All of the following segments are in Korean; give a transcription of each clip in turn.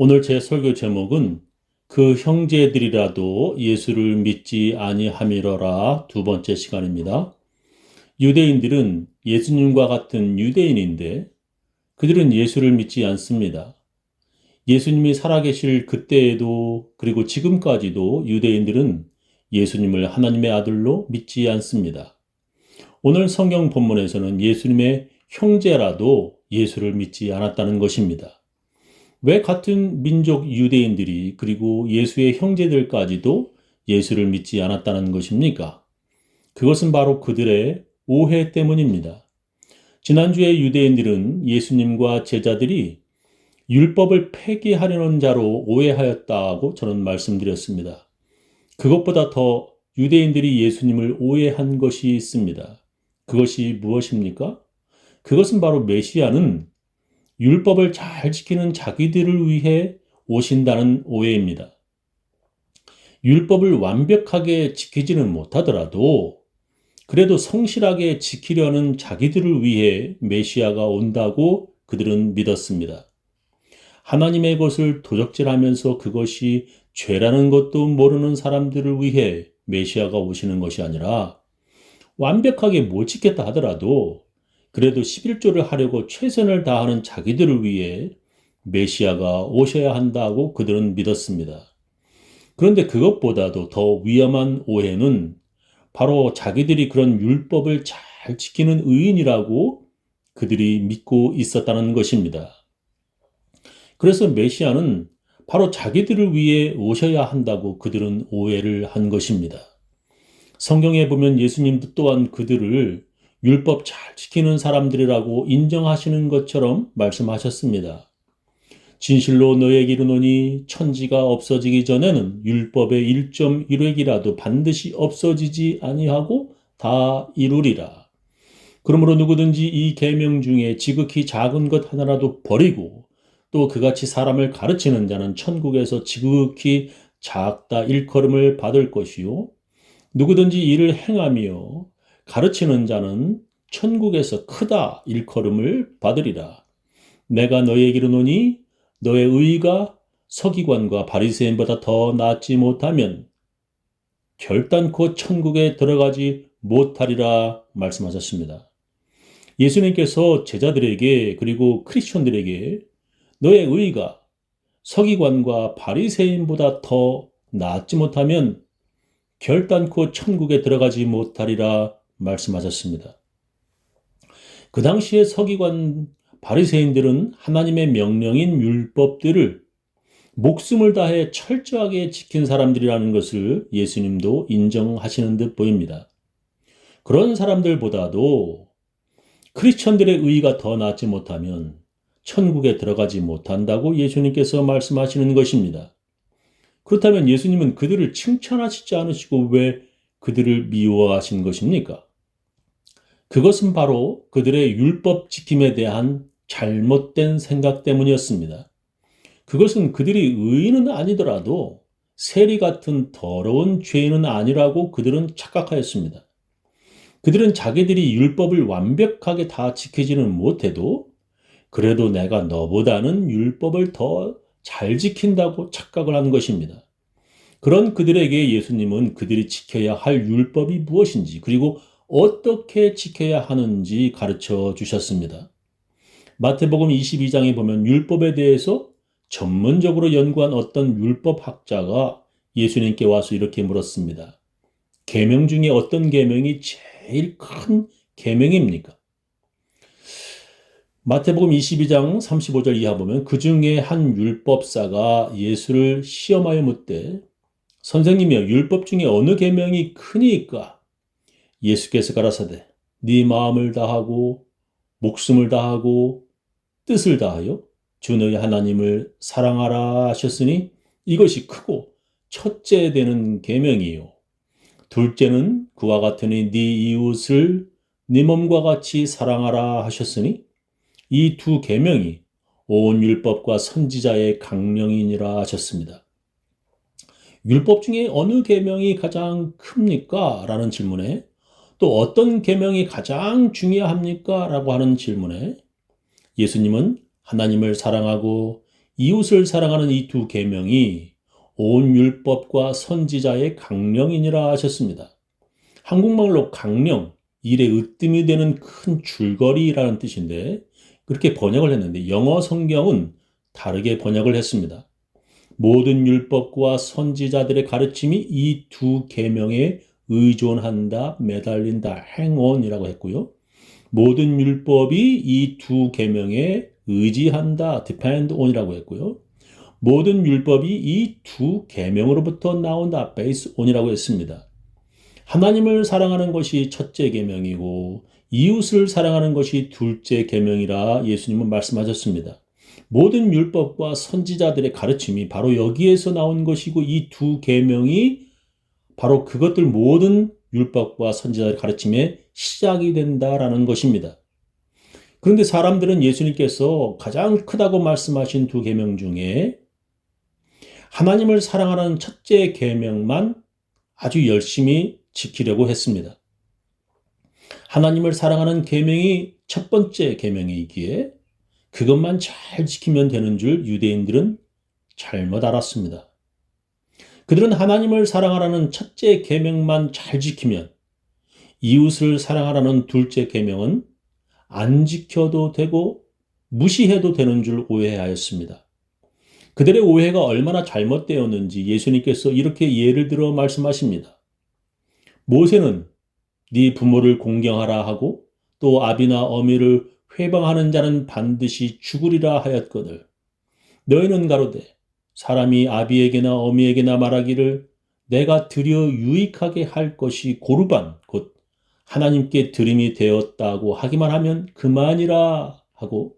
오늘 제 설교 제목은 그 형제들이라도 예수를 믿지 아니함이러라 두 번째 시간입니다. 유대인들은 예수님과 같은 유대인인데 그들은 예수를 믿지 않습니다. 예수님이 살아계실 그때에도 그리고 지금까지도 유대인들은 예수님을 하나님의 아들로 믿지 않습니다. 오늘 성경 본문에서는 예수님의 형제라도 예수를 믿지 않았다는 것입니다. 왜 같은 민족 유대인들이 그리고 예수의 형제들까지도 예수를 믿지 않았다는 것입니까? 그것은 바로 그들의 오해 때문입니다. 지난주에 유대인들은 예수님과 제자들이 율법을 폐기하려는 자로 오해하였다고 저는 말씀드렸습니다. 그것보다 더 유대인들이 예수님을 오해한 것이 있습니다. 그것이 무엇입니까? 그것은 바로 메시아는 율법을 잘 지키는 자기들을 위해 오신다는 오해입니다. 율법을 완벽하게 지키지는 못하더라도 그래도 성실하게 지키려는 자기들을 위해 메시아가 온다고 그들은 믿었습니다. 하나님의 것을 도적질하면서 그것이 죄라는 것도 모르는 사람들을 위해 메시아가 오시는 것이 아니라 완벽하게 못 지켰다 하더라도 그래도 11조를 하려고 최선을 다하는 자기들을 위해 메시아가 오셔야 한다고 그들은 믿었습니다. 그런데 그것보다도 더 위험한 오해는 바로 자기들이 그런 율법을 잘 지키는 의인이라고 그들이 믿고 있었다는 것입니다. 그래서 메시아는 바로 자기들을 위해 오셔야 한다고 그들은 오해를 한 것입니다. 성경에 보면 예수님도 또한 그들을 율법 잘 지키는 사람들이라고 인정하시는 것처럼 말씀하셨습니다. 진실로 너에게 이르노니 천지가 없어지기 전에는 율법의 1.1획이라도 반드시 없어지지 아니하고 다 이루리라. 그러므로 누구든지 이 계명 중에 지극히 작은 것 하나라도 버리고 또 그같이 사람을 가르치는 자는 천국에서 지극히 작다 일컬음을 받을 것이요 누구든지 이를 행하며 가르치는 자는 천국에서 크다 일컬음을 받으리라. 내가 너에게 이르노니 너의 의가 서기관과 바리새인보다 더 낫지 못하면 결단코 천국에 들어가지 못하리라 말씀하셨습니다. 예수님께서 제자들에게 그리고 크리스천들에게 너의 의가 서기관과 바리새인보다 더 낫지 못하면 결단코 천국에 들어가지 못하리라 말씀하셨습니다. 그 당시에 서기관 바리새인들은 하나님의 명령인 율법들을 목숨을 다해 철저하게 지킨 사람들이라는 것을 예수님도 인정하시는 듯 보입니다. 그런 사람들보다도 크리스천들의 의가 더 낫지 못하면 천국에 들어가지 못한다고 예수님께서 말씀하시는 것입니다. 그렇다면 예수님은 그들을 칭찬하시지 않으시고 왜 그들을 미워하신 것입니까? 그것은 바로 그들의 율법 지킴에 대한 잘못된 생각 때문이었습니다. 그것은 그들이 의인은 아니더라도 세리 같은 더러운 죄인은 아니라고 그들은 착각하였습니다. 그들은 자기들이 율법을 완벽하게 다 지키지는 못해도 그래도 내가 너보다는 율법을 더 잘 지킨다고 착각을 한 것입니다. 그런 그들에게 예수님은 그들이 지켜야 할 율법이 무엇인지 그리고 어떻게 지켜야 하는지 가르쳐 주셨습니다. 마태복음 22장에 보면 율법에 대해서 전문적으로 연구한 어떤 율법학자가 예수님께 와서 이렇게 물었습니다. 계명 중에 어떤 계명이 제일 큰 계명입니까? 마태복음 22장 35절 이하 보면 그 중에 한 율법사가 예수를 시험하여 묻되 선생님이여 율법 중에 어느 계명이 크니까? 예수께서 가라사대 네 마음을 다하고 목숨을 다하고 뜻을 다하여 주 너희 하나님을 사랑하라 하셨으니 이것이 크고 첫째 되는 계명이요 둘째는 그와 같으니 네 이웃을 네 몸과 같이 사랑하라 하셨으니 이 두 계명이 온 율법과 선지자의 강령이니라 하셨습니다. 율법 중에 어느 계명이 가장 큽니까? 라는 질문에 또 어떤 계명이 가장 중요합니까? 라고 하는 질문에 예수님은 하나님을 사랑하고 이웃을 사랑하는 이 두 계명이 온 율법과 선지자의 강령이니라 하셨습니다. 한국말로 강령, 일에 으뜸이 되는 큰 줄거리라는 뜻인데 그렇게 번역을 했는데 영어 성경은 다르게 번역을 했습니다. 모든 율법과 선지자들의 가르침이 이 두 계명에 의존한다, 매달린다, hang on이라고 했고요. 모든 율법이 이 두 계명에 의지한다, depend on이라고 했고요. 모든 율법이 이 두 계명으로부터 나온다, based on이라고 했습니다. 하나님을 사랑하는 것이 첫째 계명이고 이웃을 사랑하는 것이 둘째 계명이라 예수님은 말씀하셨습니다. 모든 율법과 선지자들의 가르침이 바로 여기에서 나온 것이고 이 두 계명이 바로 그것들 모든 율법과 선지자들의 가르침의 시작이 된다라는 것입니다. 그런데 사람들은 예수님께서 가장 크다고 말씀하신 두 계명 중에 하나님을 사랑하는 첫째 계명만 아주 열심히 지키려고 했습니다. 하나님을 사랑하는 계명이 첫 번째 계명이기에 그것만 잘 지키면 되는 줄 유대인들은 잘못 알았습니다. 그들은 하나님을 사랑하라는 첫째 계명만 잘 지키면 이웃을 사랑하라는 둘째 계명은 안 지켜도 되고 무시해도 되는 줄 오해하였습니다. 그들의 오해가 얼마나 잘못되었는지 예수님께서 이렇게 예를 들어 말씀하십니다. 모세는 네 부모를 공경하라 하고 또 아비나 어미를 회방하는 자는 반드시 죽으리라 하였거늘 너희는 가로되 사람이 아비에게나 어미에게나 말하기를 내가 드려 유익하게 할 것이 고르반 곧 하나님께 드림이 되었다고 하기만 하면 그만이라 하고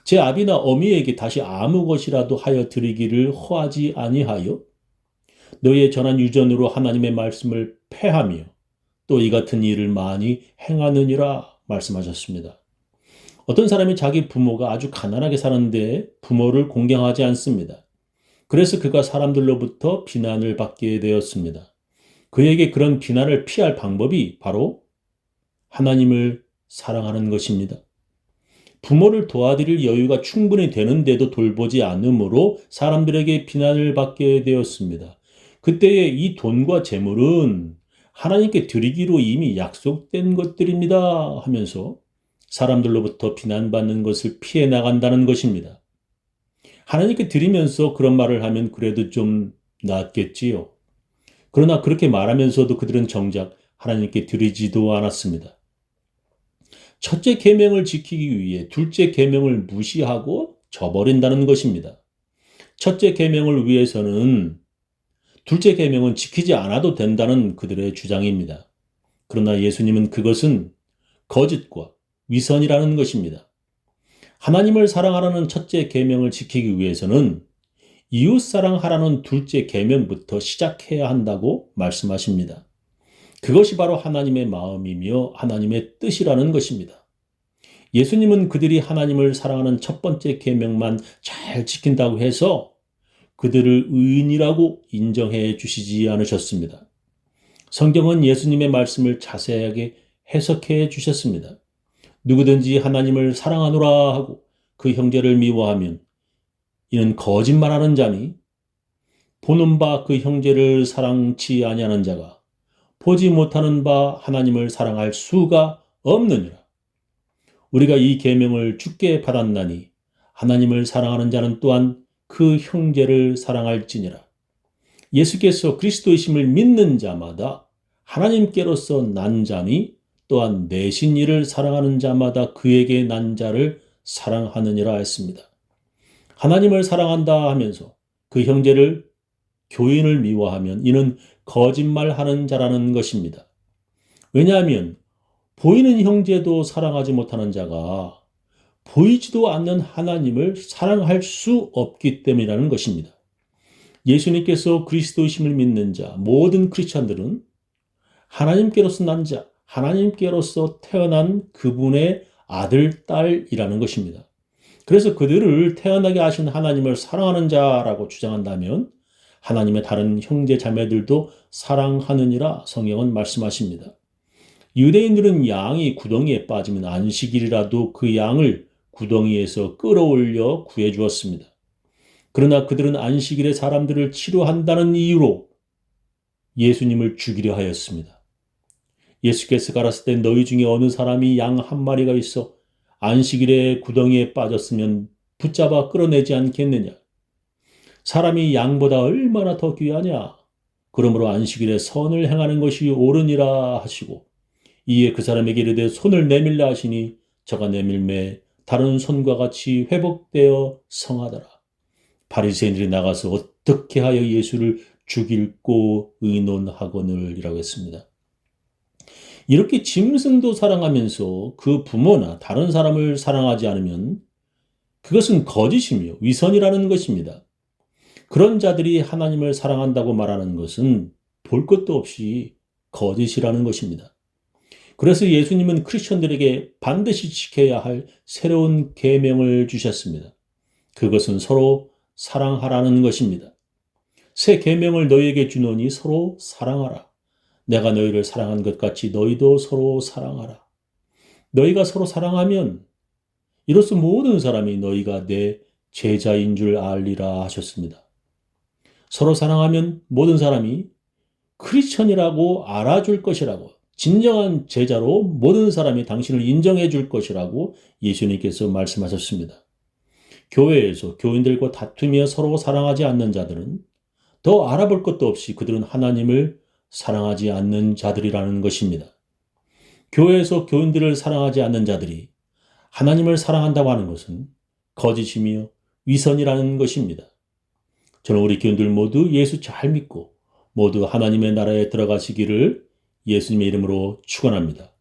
제 아비나 어미에게 다시 아무 것이라도 하여 드리기를 허하지 아니하여 너희의 전한 유전으로 하나님의 말씀을 폐하며 또 이 같은 일을 많이 행하느니라 말씀하셨습니다. 어떤 사람이 자기 부모가 아주 가난하게 사는데 부모를 공경하지 않습니다. 그래서 그가 사람들로부터 비난을 받게 되었습니다. 그에게 그런 비난을 피할 방법이 바로 하나님을 사랑하는 것입니다. 부모를 도와드릴 여유가 충분히 되는데도 돌보지 않으므로 사람들에게 비난을 받게 되었습니다. 그때의 이 돈과 재물은 하나님께 드리기로 이미 약속된 것들입니다 하면서 사람들로부터 비난받는 것을 피해 나간다는 것입니다. 하나님께 드리면서 그런 말을 하면 그래도 좀 낫겠지요. 그러나 그렇게 말하면서도 그들은 정작 하나님께 드리지도 않았습니다. 첫째 계명을 지키기 위해 둘째 계명을 무시하고 저버린다는 것입니다. 첫째 계명을 위해서는 둘째 계명은 지키지 않아도 된다는 그들의 주장입니다. 그러나 예수님은 그것은 거짓과 위선이라는 것입니다. 하나님을 사랑하라는 첫째 계명을 지키기 위해서는 이웃 사랑하라는 둘째 계명부터 시작해야 한다고 말씀하십니다. 그것이 바로 하나님의 마음이며 하나님의 뜻이라는 것입니다. 예수님은 그들이 하나님을 사랑하는 첫 번째 계명만 잘 지킨다고 해서 그들을 의인이라고 인정해 주시지 않으셨습니다. 성경은 예수님의 말씀을 자세하게 해석해 주셨습니다. 누구든지 하나님을 사랑하노라 하고 그 형제를 미워하면 이는 거짓말하는 자니 보는 바 그 형제를 사랑치 아니하는 자가 보지 못하는 바 하나님을 사랑할 수가 없느니라. 우리가 이 계명을 주께 받았나니 하나님을 사랑하는 자는 또한 그 형제를 사랑할지니라. 예수께서 그리스도이심을 믿는 자마다 하나님께로서 난 자니 또한 내신 이를 사랑하는 자마다 그에게 난 자를 사랑하느니라 했습니다. 하나님을 사랑한다 하면서 그 형제를 교인을 미워하면 이는 거짓말하는 자라는 것입니다. 왜냐하면 보이는 형제도 사랑하지 못하는 자가 보이지도 않는 하나님을 사랑할 수 없기 때문이라는 것입니다. 예수님께서 그리스도이심을 믿는 자, 모든 크리스찬들은 하나님께로서 난 자, 하나님께로서 태어난 그분의 아들, 딸이라는 것입니다. 그래서 그들을 태어나게 하신 하나님을 사랑하는 자라고 주장한다면 하나님의 다른 형제 자매들도 사랑하느니라 성경은 말씀하십니다. 유대인들은 양이 구덩이에 빠지면 안식일이라도 그 양을 구덩이에서 끌어올려 구해 주었습니다. 그러나 그들은 안식일에 사람들을 치료한다는 이유로 예수님을 죽이려 하였습니다. 예수께서 가라사대 때 너희 중에 어느 사람이 양 한 마리가 있어 안식일에 구덩이에 빠졌으면 붙잡아 끌어내지 않겠느냐? 사람이 양보다 얼마나 더 귀하냐? 그러므로 안식일에 선을 행하는 것이 옳으니라 하시고 이에 그 사람에게 이르되 손을 내밀라 하시니 저가 내밀매 다른 손과 같이 회복되어 성하더라. 바리새인들이 나가서 어떻게 하여 예수를 죽일고 의논하거늘이라고 했습니다. 이렇게 짐승도 사랑하면서 그 부모나 다른 사람을 사랑하지 않으면 그것은 거짓이며 위선이라는 것입니다. 그런 자들이 하나님을 사랑한다고 말하는 것은 볼 것도 없이 거짓이라는 것입니다. 그래서 예수님은 크리스천들에게 반드시 지켜야 할 새로운 계명을 주셨습니다. 그것은 서로 사랑하라는 것입니다. 새 계명을 너희에게 주노니 서로 사랑하라. 내가 너희를 사랑한 것 같이 너희도 서로 사랑하라. 너희가 서로 사랑하면 이로써 모든 사람이 너희가 내 제자인 줄 알리라 하셨습니다. 서로 사랑하면 모든 사람이 크리스천이라고 알아줄 것이라고, 진정한 제자로 모든 사람이 당신을 인정해 줄 것이라고 예수님께서 말씀하셨습니다. 교회에서 교인들과 다투며 서로 사랑하지 않는 자들은 더 알아볼 것도 없이 그들은 하나님을 사랑하지 않는 자들이라는 것입니다. 교회에서 교인들을 사랑하지 않는 자들이 하나님을 사랑한다고 하는 것은 거짓이며 위선이라는 것입니다. 저는 우리 교인들 모두 예수 잘 믿고 모두 하나님의 나라에 들어가시기를 예수님의 이름으로 축원합니다.